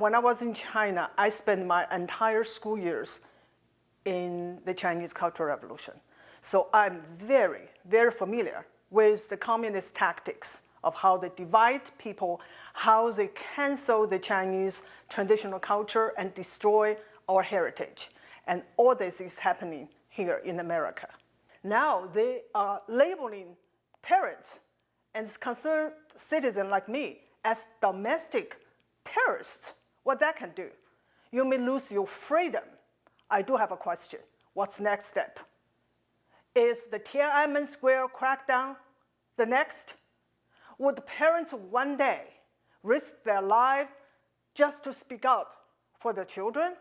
When I was in China, I spent my entire school years in the Chinese Cultural Revolution. So I'm very, very familiar with the communist tactics of how they divide people, how they cancel the Chinese traditional culture and destroy our heritage. And all this is happening here in America. Now they are labeling parents and concerned citizens like me as domestic terrorists. What that can do? You may lose your freedom. I do have a question. What's next step? Is the Tiananmen Square crackdown the next? Would parents one day risk their life just to speak up for their children?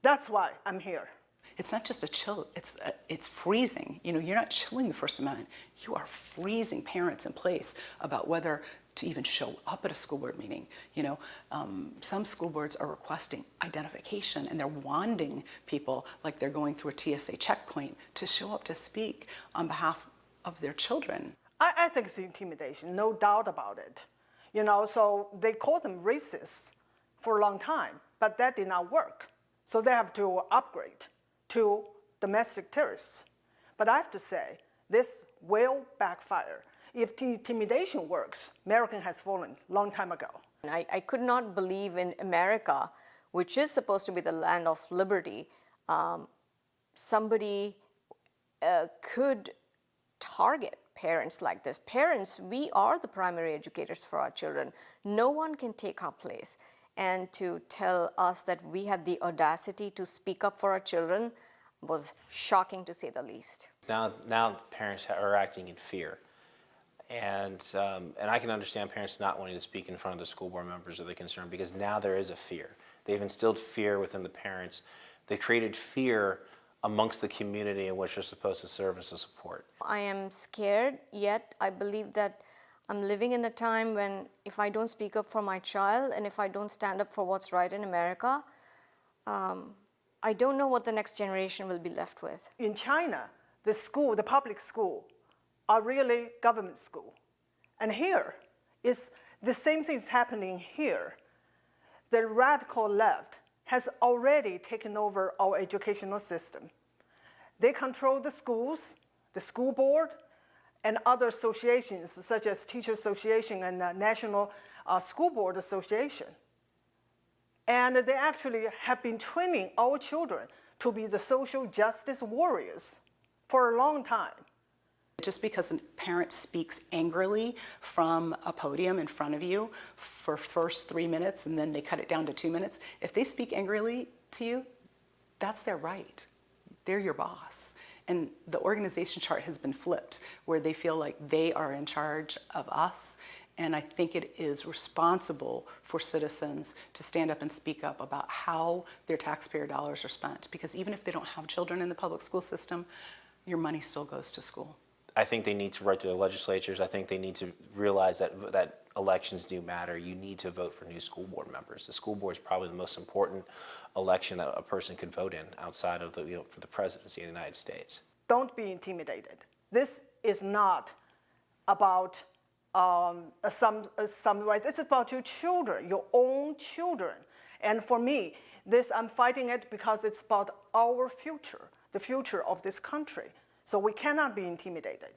That's why I'm here. It's not just a chill, it's freezing. You know, you're not chilling the First Amendment. You are freezing parents in place about whether to even show up at a school board meeting. You know, some school boards are requesting identification and they're wanding people like they're going through a TSA checkpoint to show up to speak on behalf of their children. I think it's intimidation, no doubt about it. You know, so they call them racists for a long time, but that did not work. So they have to upgrade to domestic terrorists. But I have to say, this will backfire. If the intimidation works, America has fallen a long time ago. I could not believe in America, which is supposed to be the land of liberty, somebody could target parents like this. Parents, we are the primary educators for our children. No one can take our place. And to tell us that we had the audacity to speak up for our children was shocking, to say the least. Now parents are acting in fear. And I can understand parents not wanting to speak in front of the school board members of the concern, because now there is a fear. They've instilled fear within the parents. They created fear amongst the community in which they're supposed to serve as a support. I am scared, yet I believe that I'm living in a time when if I don't speak up for my child and if I don't stand up for what's right in America, I don't know what the next generation will be left with. In China, the public school, are really government school. And here, is the same thing is happening here. The radical left has already taken over our educational system. They control the schools, the school board, and other associations such as Teacher Association and National School Board Association. And they actually have been training our children to be the social justice warriors for a long time. Just because a parent speaks angrily from a podium in front of you for first 3 minutes and then they cut it down to 2 minutes, if they speak angrily to you, that's their right. They're your boss. And the organization chart has been flipped where they feel like they are in charge of us. And I think it is responsible for citizens to stand up and speak up about how their taxpayer dollars are spent. Because even if they don't have children in the public school system, your money still goes to school. I think they need to write to their legislatures. I think they need to realize that elections do matter. You need to vote for new school board members. The school board is probably the most important election that a person could vote in outside of for the presidency of the United States. Don't be intimidated. This is not about some right. This is about your children, your own children. And for me, I'm fighting it because it's about our future, the future of this country. So we cannot be intimidated.